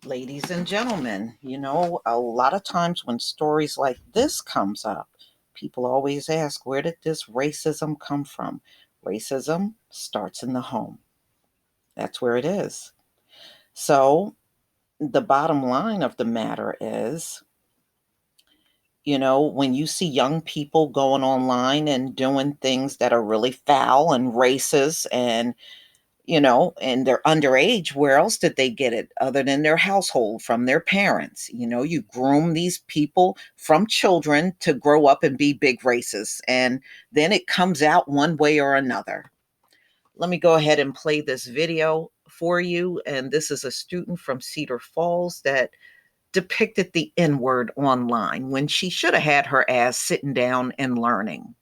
Ladies and gentlemen, a lot of times when stories like this comes up, people always ask, where did this racism come from? Racism starts in the home. That's where it is. So, the bottom line of the matter is, when you see young people going online and doing things that are really foul and racist and they're underage, where else did they get it other than their household, from their parents? You groom these people from children to grow up and be big racists, and then it comes out one way or another. Let me go ahead and play this video for you. And this is a student from Cedar Falls that depicted the N word online when she should have had her ass sitting down and learning.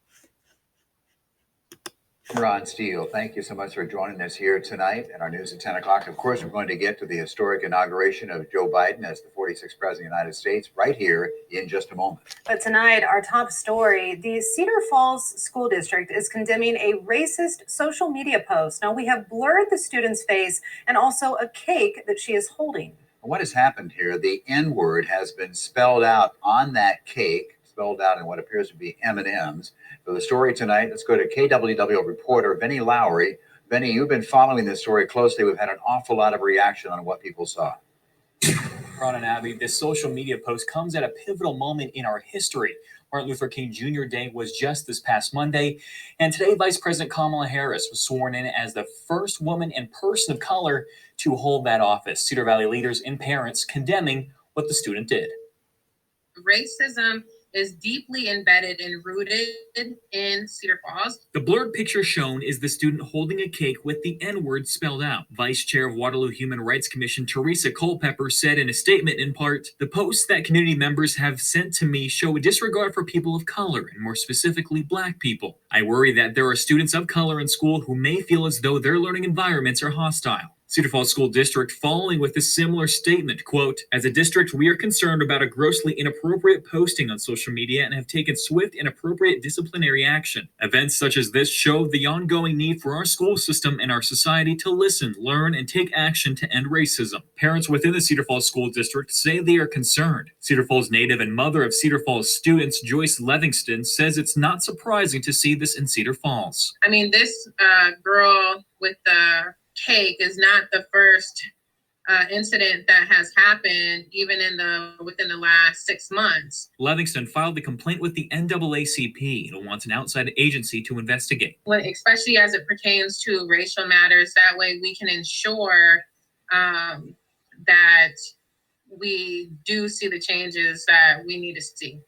Ron Steele, thank you so much for joining us here tonight in our news at 10 o'clock. Of course, we're going to get to the historic inauguration of Joe Biden as the 46th president of the United States right here in just a moment. But tonight, our top story, the Cedar Falls School District is condemning a racist social media post. Now, we have blurred the student's face and also a cake that she is holding. What has happened here? The N word has been spelled out on that cake, spelled out in what appears to be M&Ms. For the story tonight, let's go to KWW reporter Benny Lowry. Benny, you've been following this story closely. We've had an awful lot of reaction on what people saw. Ron and Abby, this social media post comes at a pivotal moment in our history. Martin Luther King Jr. Day was just this past Monday, and today Vice President Kamala Harris was sworn in as the first woman and person of color to hold that office. Cedar Valley leaders and parents condemning what the student did. Racism is deeply embedded and rooted in Cedar Falls. The blurred picture shown is the student holding a cake with the N-word spelled out. Vice Chair of Waterloo Human Rights Commission Teresa Culpepper said in a statement, in part, "The posts that community members have sent to me show a disregard for people of color, and more specifically, Black people. I worry that there are students of color in school who may feel as though their learning environments are hostile." Cedar Falls School District following with a similar statement, quote, "As a district, we are concerned about a grossly inappropriate posting on social media and have taken swift and appropriate disciplinary action. Events such as this show the ongoing need for our school system and our society to listen, learn, and take action to end racism." Parents within the Cedar Falls School District say they are concerned. Cedar Falls native and mother of Cedar Falls students, Joyce Levingston, says it's not surprising to see this in Cedar Falls. I mean, this girl with the cake is not the first incident that has happened, even within the last 6 months. Levingston filed the complaint with the NAACP and wants an outside agency to investigate. Especially as it pertains to racial matters, that way we can ensure that we do see the changes that we need to see.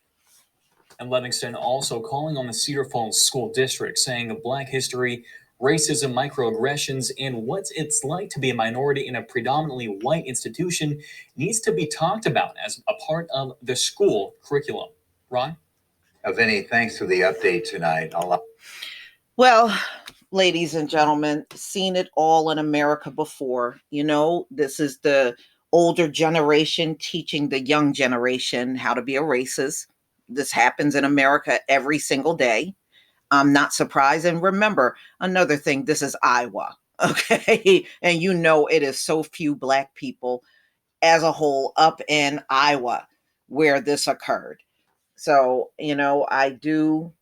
And Levingston also calling on the Cedar Falls School District, saying of Black history, racism, microaggressions, and what it's like to be a minority in a predominantly white institution needs to be talked about as a part of the school curriculum. Ron? Vinny, thanks for the update tonight. Well, ladies and gentlemen, seen it all in America before. This is the older generation teaching the young generation how to be a racist. This happens in America every single day. I'm not surprised. And remember, another thing, this is Iowa, okay? And it is so few Black people as a whole up in Iowa where this occurred. So, I do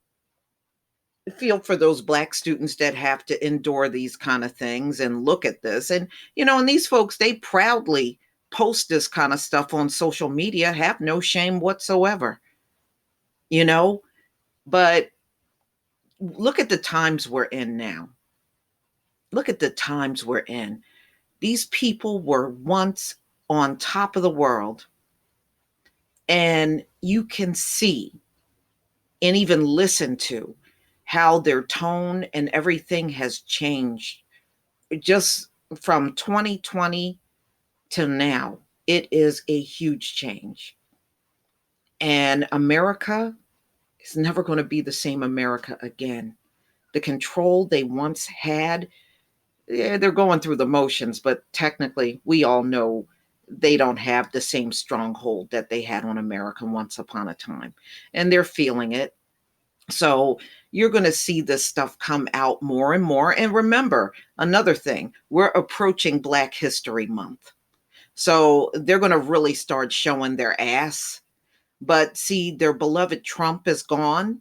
feel for those Black students that have to endure these kind of things and look at this. And, and these folks, they proudly post this kind of stuff on social media, have no shame whatsoever, but look at the times we're in now. Look at the times we're in. These people were once on top of the world, and you can see and even listen to how their tone and everything has changed just from 2020 to now. It is a huge change. And America is never going to be the same America again. The control they once had, they're going through the motions, but technically we all know they don't have the same stronghold that they had on America once upon a time. And they're feeling it. So you're going to see this stuff come out more and more. And remember, another thing, we're approaching Black History Month. So they're going to really start showing their ass. But see, their beloved Trump is gone.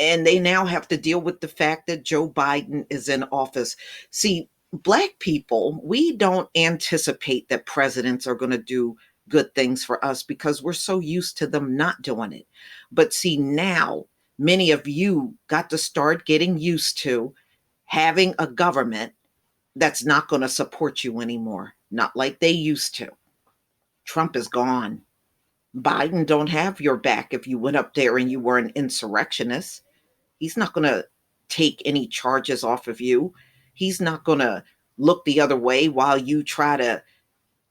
And they now have to deal with the fact that Joe Biden is in office. See, Black people, we don't anticipate that presidents are going to do good things for us because we're so used to them not doing it. But see, now many of you got to start getting used to having a government that's not going to support you anymore, not like they used to. Trump is gone. Biden don't have your back if you went up there and you were an insurrectionist. He's not going to take any charges off of you. He's not going to look the other way while you try to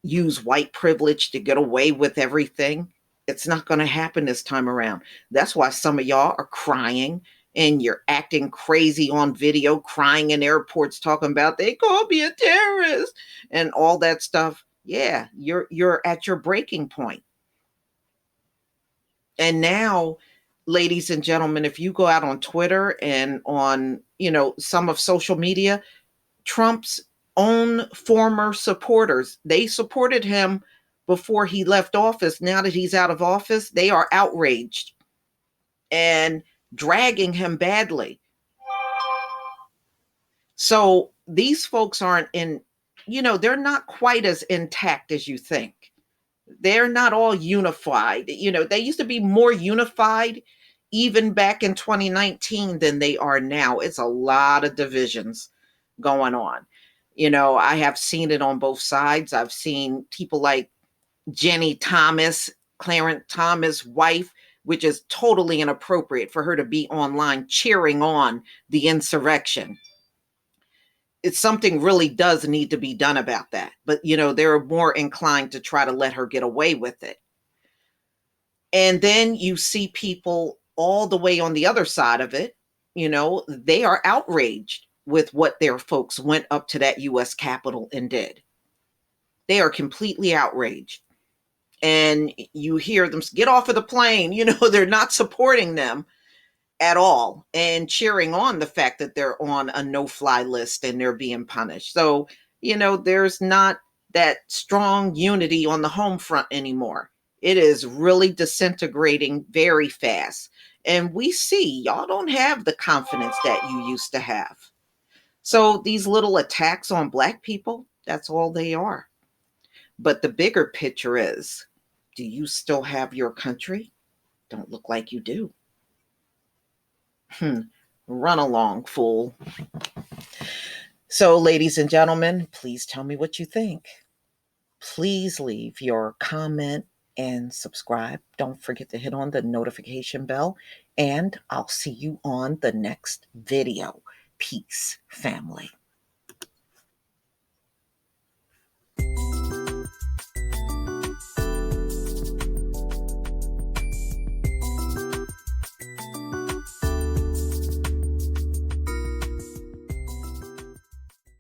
use white privilege to get away with everything. It's not going to happen this time around. That's why some of y'all are crying and you're acting crazy on video, crying in airports, talking about they called me a terrorist and all that stuff. Yeah, you're at your breaking point. And now, ladies and gentlemen, if you go out on Twitter and on, some of social media, Trump's own former supporters, they supported him before he left office. Now that he's out of office, they are outraged and dragging him badly. So these folks aren't they're not quite as intact as you think. They're not all unified. They used to be more unified even back in 2019 than they are now. It's a lot of divisions going on. I have seen it on both sides. I've seen people like Jenny Thomas, Clarence Thomas' wife, which is totally inappropriate for her to be online cheering on the insurrection. It's something really does need to be done about that. But, they're more inclined to try to let her get away with it. And then you see people all the way on the other side of it, they are outraged with what their folks went up to that U.S. Capitol and did. They are completely outraged. And you hear them get off of the plane, they're not supporting them at all and cheering on the fact that they're on a no-fly list and they're being punished. So, there's not that strong unity on the home front anymore. It is really disintegrating very fast. And we see y'all don't have the confidence that you used to have. So these little attacks on Black people, that's all they are. But the bigger picture is, do you still have your country? Don't look like you do. Run along, fool. So, ladies and gentlemen, please tell me what you think. Please leave your comment and subscribe. Don't forget to hit on the notification bell, and I'll see you on the next video. Peace, family.